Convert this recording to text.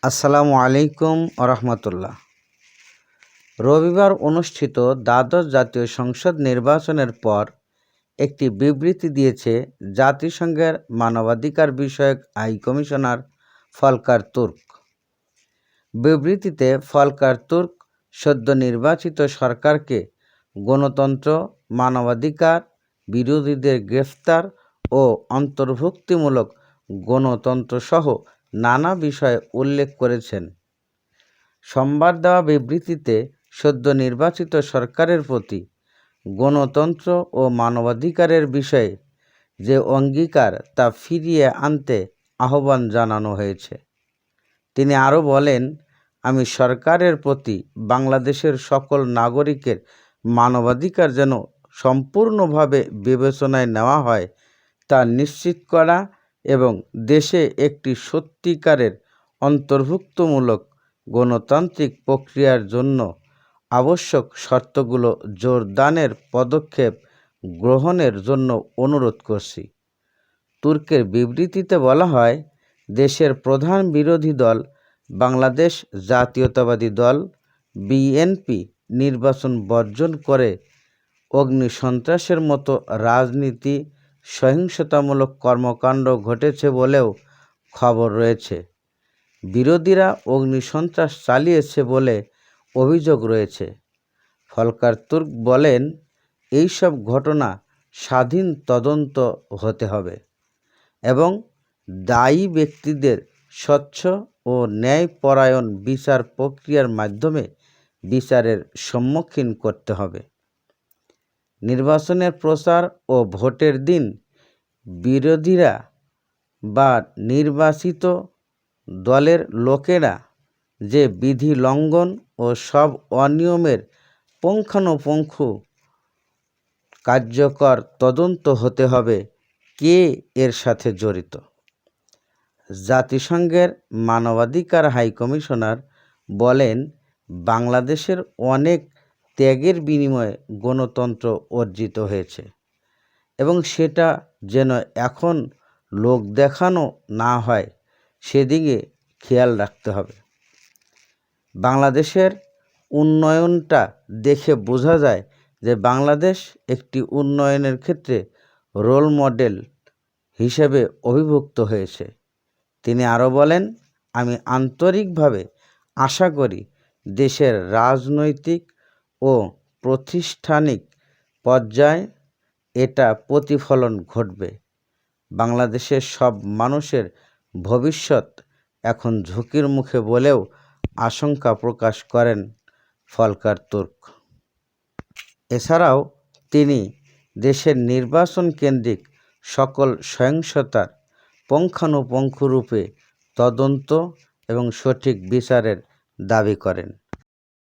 আসসালামু আলাইকুম রহমতুল্লাহ। রবিবার অনুষ্ঠিত দ্বাদশ জাতীয় সংসদ নির্বাচনের পর একটি বিবৃতি দিয়েছে জাতিসংঘের মানবাধিকার বিষয়ক হাই কমিশনার ফলকার তুর্ক। বিবৃতিতে ফলকার তুর্ক সদ্য নির্বাচিত সরকারকে গণতন্ত্র, মানবাধিকার, বিরোধীদের গ্রেফতার ও অন্তর্ভুক্তিমূলক গণতন্ত্রসহ নানা বিষয়ে উল্লেখ করেছেন। সোমবার দেওয়া বিবৃতিতে সদ্য নির্বাচিত সরকারের প্রতি গণতন্ত্র ও মানবাধিকারের বিষয়ে যে অঙ্গীকার তা ফিরিয়ে আনতে আহ্বান জানানো হয়েছে। তিনি আরও বলেন, আমি সরকারের প্রতি বাংলাদেশের সকল নাগরিকের মানবাধিকার যেন সম্পূর্ণভাবে বিবেচনায় নেওয়া হয় তা নিশ্চিত করা এবং দেশে একটি সত্যিকারের অন্তর্ভুক্তমূলক গণতান্ত্রিক প্রক্রিয়ার জন্য আবশ্যক শর্তগুলো জোরদারের পদক্ষেপ গ্রহণের জন্য অনুরোধ করছি। তুর্কের বিবৃতিতে বলা হয়, দেশের প্রধান বিরোধী দল বাংলাদেশ জাতীয়তাবাদী দল বিএনপি নির্বাচন বর্জন করে অগ্নিসন্ত্রাসের মতো রাজনীতি, সহিংসতামূলক কর্মকাণ্ড ঘটেছে বলেও খবর রয়েছে। বিরোধীরা অগ্নিসন্ত্রাস চালিয়েছে বলে অভিযোগ রয়েছে। ফলকার তুর্ক বলেন, এইসব ঘটনা স্বাধীন তদন্ত হতে হবে এবং দায়ী ব্যক্তিদের স্বচ্ছ ও ন্যায়পরায়ণ বিচার প্রক্রিয়ার মাধ্যমে বিচারের সম্মুখীন করতে হবে। নির্বাচনের প্রচার ও ভোটের দিন বিরোধীরা বা নির্বাচিত দলের লোকেরা যে বিধি লঙ্ঘন ও সব অনিয়মের পুঙ্খানুপুঙ্খ কার্যকর তদন্ত হতে হবে কে এর সাথে জড়িত। জাতিসংঘের মানবাধিকার হাই কমিশনার বলেন, বাংলাদেশের অনেক ত্যাগের বিনিময়ে গণতন্ত্র অর্জিত হয়েছে এবং সেটা যেন এখন লোক দেখানো না হয় সেদিকে খেয়াল রাখতে হবে। বাংলাদেশের উন্নয়নটা দেখে বোঝা যায় যে বাংলাদেশ একটি উন্নয়নের ক্ষেত্রে রোল মডেল হিসেবে অভিভুক্ত হয়েছে। তিনি আরও বলেন, আমি আন্তরিকভাবে আশা করি দেশের রাজনৈতিক ও প্রাতিষ্ঠানিক পর্যায়ে এটা প্রতিফলন ঘটবে। বাংলাদেশের সব মানুষের ভবিষ্যৎ এখন ঝুঁকির মুখে বলেও আশঙ্কা প্রকাশ করেন ফলকার তুর্ক। এছাড়াও তিনি দেশের নির্বাচন কেন্দ্রিক সকল সহিংসতার পুঙ্খানুপুঙ্খরূপে তদন্ত এবং সঠিক বিচারের দাবি করেন।